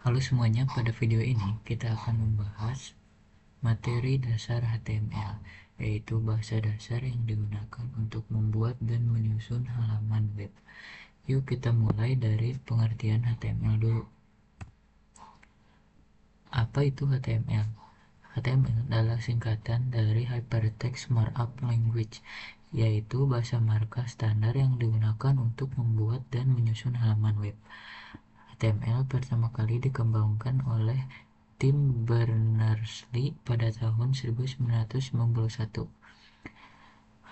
Halo semuanya, pada video ini kita akan membahas materi dasar HTML, yaitu bahasa dasar yang digunakan untuk membuat dan menyusun halaman web. Yuk kita mulai dari pengertian HTML dulu. Apa itu HTML? HTML adalah singkatan dari Hypertext Markup Language, yaitu bahasa markup standar yang digunakan untuk membuat dan menyusun halaman web. HTML pertama kali dikembangkan oleh Tim Berners-Lee pada tahun 1991.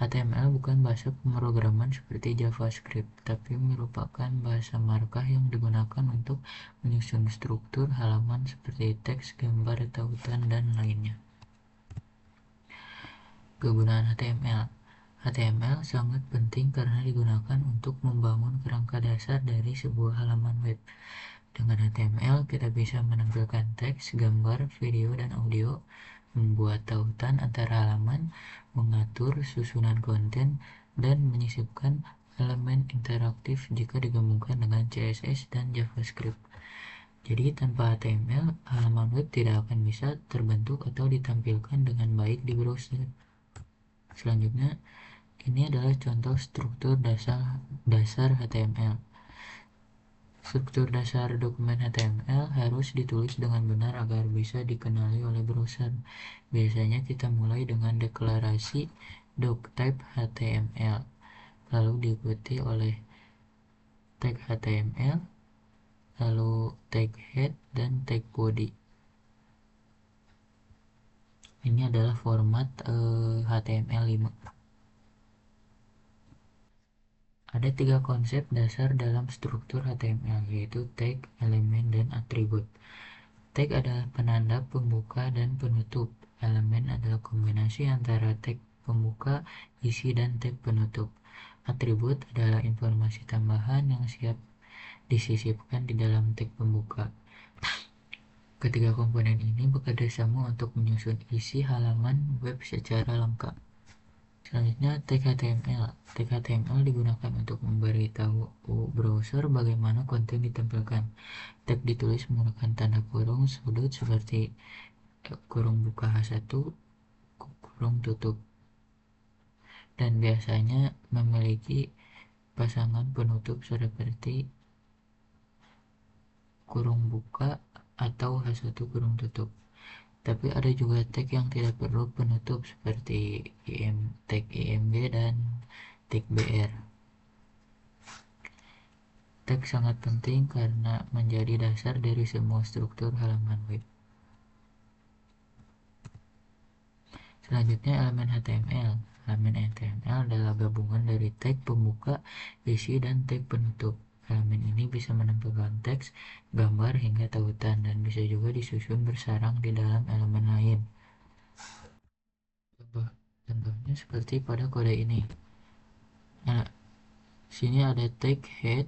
HTML bukan bahasa pemrograman seperti JavaScript, tapi merupakan bahasa markup yang digunakan untuk menyusun struktur halaman seperti teks, gambar, tautan, dan lainnya. Kegunaan HTML. HTML sangat penting karena digunakan untuk membangun kerangka dasar dari sebuah halaman web. Dengan HTML, kita bisa menampilkan teks, gambar, video, dan audio, membuat tautan antara halaman, mengatur susunan konten, dan menyisipkan elemen interaktif jika digabungkan dengan CSS dan JavaScript. Jadi tanpa HTML, halaman web tidak akan bisa terbentuk atau ditampilkan dengan baik di browser. Selanjutnya, ini adalah contoh struktur dasar HTML. Struktur dasar dokumen HTML harus ditulis dengan benar agar bisa dikenali oleh browser. Biasanya kita mulai dengan deklarasi doctype HTML, lalu diikuti oleh tag HTML, lalu tag head, dan tag body. Ini adalah format HTML5. Ada 3 konsep dasar dalam struktur HTML, yaitu tag, elemen, dan atribut. Tag adalah penanda pembuka dan penutup. Elemen adalah kombinasi antara tag pembuka, isi, dan tag penutup. Atribut adalah informasi tambahan yang siap disisipkan di dalam tag pembuka. Ketiga komponen ini bekerja sama untuk menyusun isi halaman web secara lengkap. Selanjutnya, tag HTML. Tag HTML digunakan untuk memberitahu browser bagaimana konten ditampilkan. Tag ditulis menggunakan tanda kurung sudut seperti kurung buka H1, kurung tutup, dan biasanya memiliki pasangan penutup seperti kurung buka atau H1 kurung tutup. Tapi ada juga tag yang tidak perlu penutup seperti tag IMG dan tag BR. Tag sangat penting karena menjadi dasar dari semua struktur halaman web. Selanjutnya, elemen HTML. Elemen HTML adalah gabungan dari tag pembuka, isi, dan tag penutup. Elemen ini bisa menampilkan teks, gambar, hingga tautan, dan bisa juga disusun bersarang di dalam elemen lain. Contohnya seperti pada kode ini. Nah, sini ada tag head,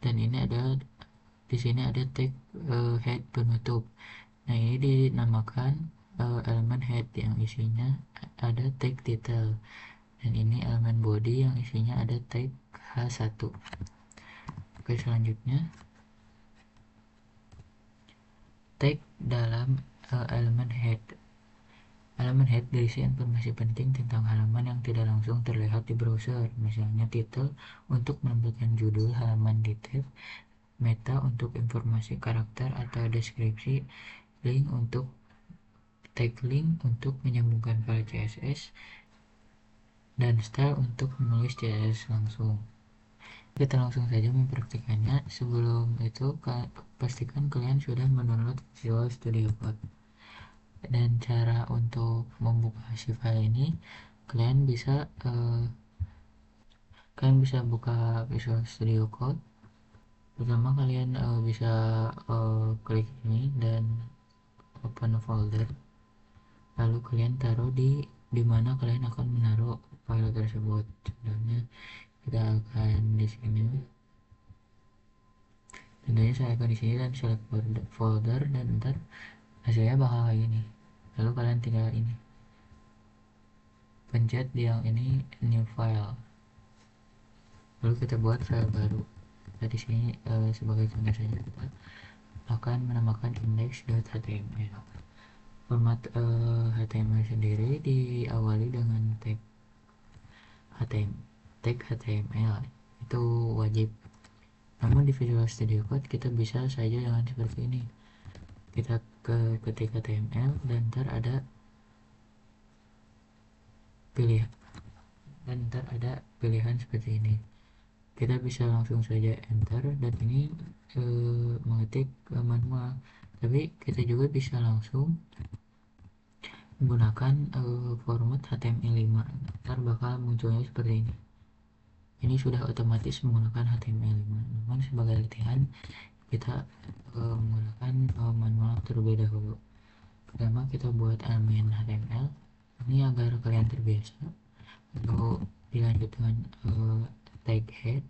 dan di sini ada tag head penutup. Nah, ini dinamakan elemen head yang isinya ada tag title, dan ini elemen body yang isinya ada tag H1. Oke, selanjutnya tag dalam elemen head. Elemen head berisi informasi penting tentang halaman yang tidak langsung terlihat di browser, misalnya title untuk menampilkan judul halaman di tab, meta untuk informasi karakter atau deskripsi, tag link untuk menyambungkan file CSS, dan style untuk menulis CSS langsung. Kita langsung saja mempraktikannya. Sebelum itu, pastikan kalian sudah mendownload Visual Studio Code. Dan cara untuk membuka si file ini, kalian bisa buka Visual Studio Code. Pertama, kalian bisa klik ini dan open folder. Lalu kalian taruh di mana kalian akan menaruh file tersebut. Contohnya kita akan di sini. Contohnya saya akan di sini dan select folder, dan ntar hasilnya bakal kayak gini. Lalu kalian tinggal ini pencet di yang ini new file. Lalu kita buat file baru. Nah, di sini sebagai contoh saja kita akan menambahkan index.html. Format HTML sendiri diawali dengan tag HTML, itu wajib. Namun di Visual Studio Code kita bisa saja dengan seperti ini. Kita ketik HTML dan ntar ada pilihan seperti ini. Kita bisa langsung saja enter dan ini mengetik manual. Tapi kita juga bisa langsung menggunakan format HTML5. Ntar bakal munculnya seperti ini. Ini sudah otomatis menggunakan HTML5. Namun sebagai latihan kita menggunakan manual terlebih dahulu. Pertama kita buat elemen HTML ini agar kalian terbiasa. Lalu dilanjut dengan tag head,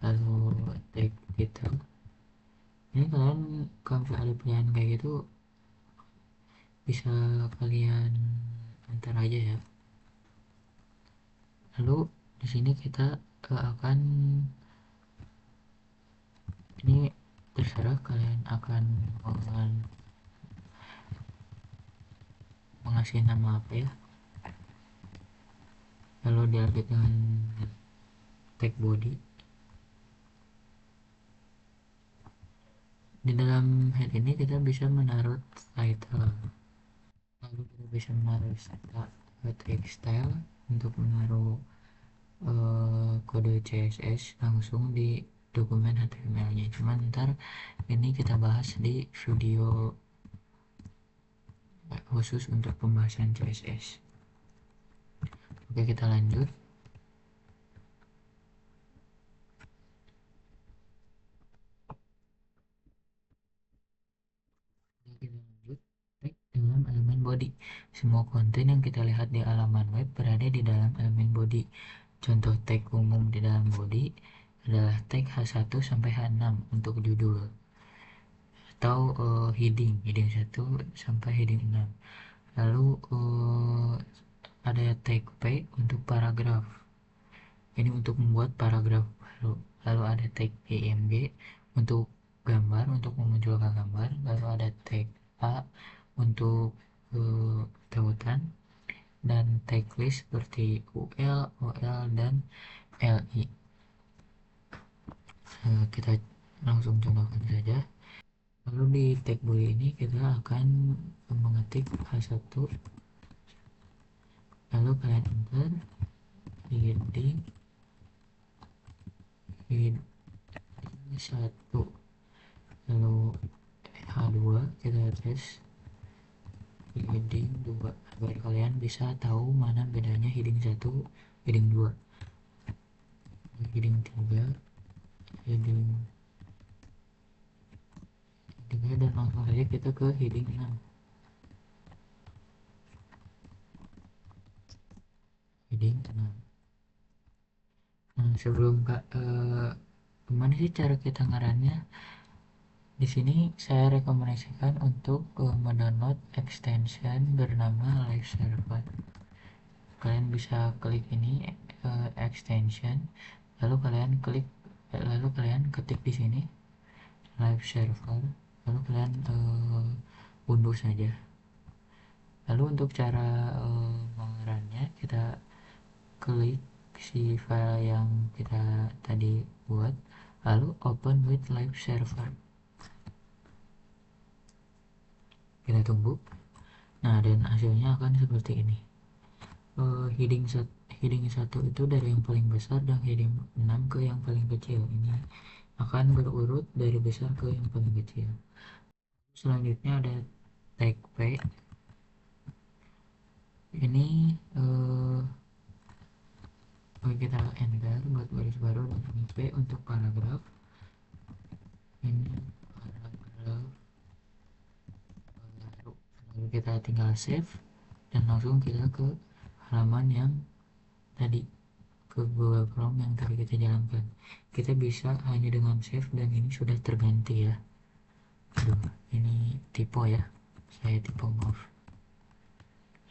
lalu tag title. Ini kalian kalau ada pilihan kayak gitu bisa kalian enter aja ya. Lalu di sini kita akan, ini terserah kalian akan mengasih nama apa ya. Lalu dilanjut dengan tag body. Di dalam head ini kita bisa menaruh title, lalu kita bisa menaruh tag style untuk menaruh kode CSS langsung di dokumen HTML nya. Cuman ntar ini kita bahas di video khusus untuk pembahasan CSS. Oke, kita lanjut. Tag dalam elemen body. Semua konten yang kita lihat di halaman web berada di dalam elemen body. Contoh tag umum di dalam body adalah tag H1 sampai H6 untuk judul, atau heading 1 sampai heading 6. Lalu ada tag P untuk paragraf, ini untuk membuat paragraf baru. Lalu ada tag PMG untuk gambar, untuk memunculkan gambar. Lalu ada tag A untuk tautan, dan tag list seperti UL, OL, dan LI. Kita langsung contohkan saja. Lalu di tag body ini kita akan mengetik H1, lalu kalian enter heading 1, lalu H2 kita tes heading 2 agar kalian bisa tahu mana bedanya heading 1, heading 2, heading 3, heading 3, dan langsung saja kita ke heading 6. Heading 6. Nah, sebelum gimana sih cara kita ngarannya? Di sini saya rekomendasikan untuk mendownload extension bernama Live Server. Kalian bisa klik ini extension, lalu kalian ketik di sini Live Server, lalu kalian unduh saja. Lalu untuk cara mengerannya, kita klik si file yang kita tadi buat, lalu open with Live Server. Kita tunggu. Nah, dan hasilnya akan seperti ini. Heading 1 itu dari yang paling besar dan heading 6 ke yang paling kecil. Ini akan berurut dari besar ke yang paling kecil. Selanjutnya ada tag P. Ini kita enter buat baris baru, dan ini P untuk paragraf. Ini paragraf baru. Lalu kita tinggal save dan langsung kita ke halaman yang tadi, ke Google Chrome yang tadi kita jalankan. Kita bisa hanya dengan save, dan ini sudah terganti ya. Aduh, ini typo ya, saya typo, maaf.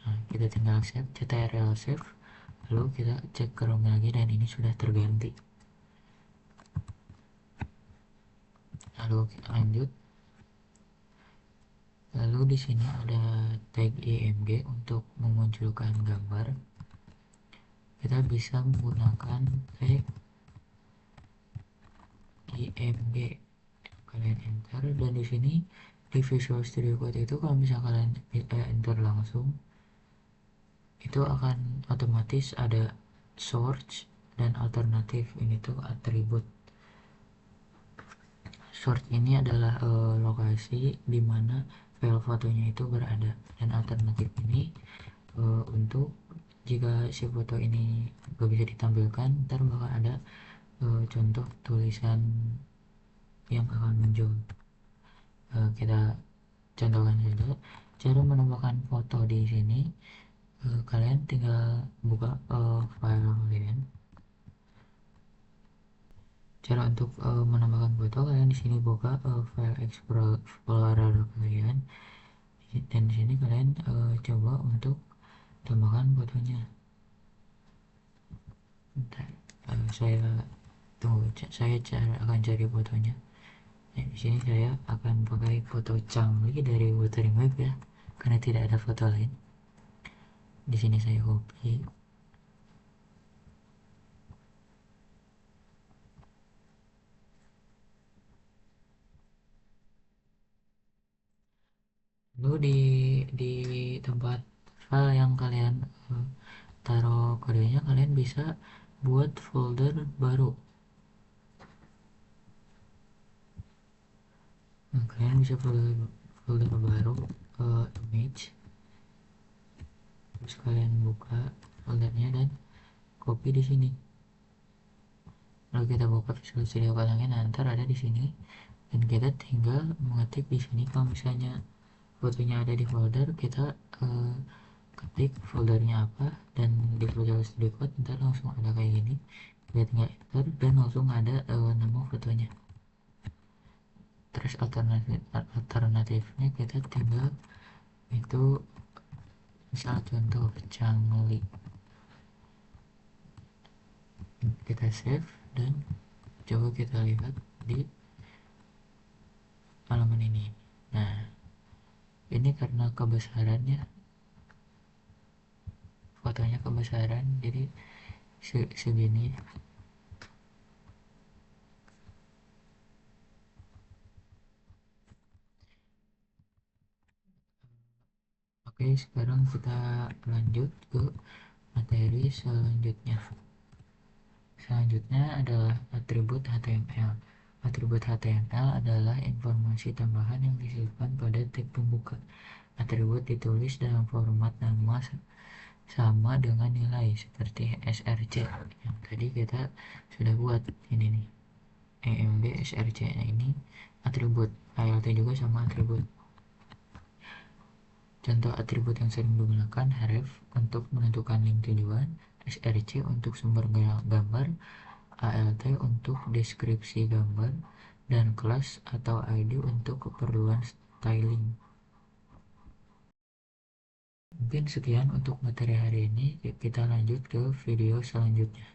Nah, kita tinggal save, ctrl save, lalu kita cek Chrome lagi, dan ini sudah terganti. Lalu kita lanjut. Lalu di sini ada tag img untuk memunculkan gambar. Kita bisa menggunakan tag img. Kalian enter, dan di sini di Visual Studio Code itu kalau misalnya kalian enter langsung, itu akan otomatis ada source dan alternatif. Ini tuh atribut. Source ini adalah lokasi di mana file fotonya itu berada, dan alternatif ini untuk jika si foto ini gak bisa ditampilkan, ntar bakal ada contoh tulisan yang akan muncul. Kita contohkan saja cara menambahkan foto di sini. Kalian tinggal buka file kalian. Cara untuk menambahkan foto, kalian di sini buka file explorer kalian, dan di sini kalian coba untuk tambahkan fotonya. Bentar, saya tunggu, saya akan cari fotonya. Nah, di sini saya akan pakai foto Changli dari Wuthering Wave ya, karena tidak ada foto lain. Di sini saya copy. Lalu di tempat file yang kalian taruh kodenya, kalian bisa buat folder baru. Nah, kalian bisa folder baru image, terus kalian buka foldernya dan copy di sini. Lalu kita buka Visual Studio Code, nanti ada di sini, dan kita tinggal mengetik di sini. Kalau misalnya fotonya ada di folder, kita ketik foldernya apa, dan di Visual Studio Code ntar langsung ada kayak gini. Kita tinggal enter dan langsung ada nama fotonya. Terus alternatifnya kita tinggal itu, misal contoh Changli, kita save dan coba kita lihat di halaman ini. Nah, ini karena kebesarannya, fotonya kebesaran, jadi segini. Oke, sekarang kita lanjut ke materi selanjutnya. Selanjutnya adalah atribut HTML. Atribut HTML adalah informasi tambahan yang disimpan pada tag pembuka. Atribut ditulis dalam format nama sama dengan nilai seperti src yang tadi kita sudah buat. Ini nih, emg src. Nah, ini atribut. ALT juga sama atribut. Contoh atribut yang sering digunakan: href untuk menentukan link tujuan, src untuk sumber gambar, alt untuk deskripsi gambar, dan kelas atau id untuk keperluan styling. Mungkin sekian untuk materi hari ini. Kita lanjut ke video selanjutnya.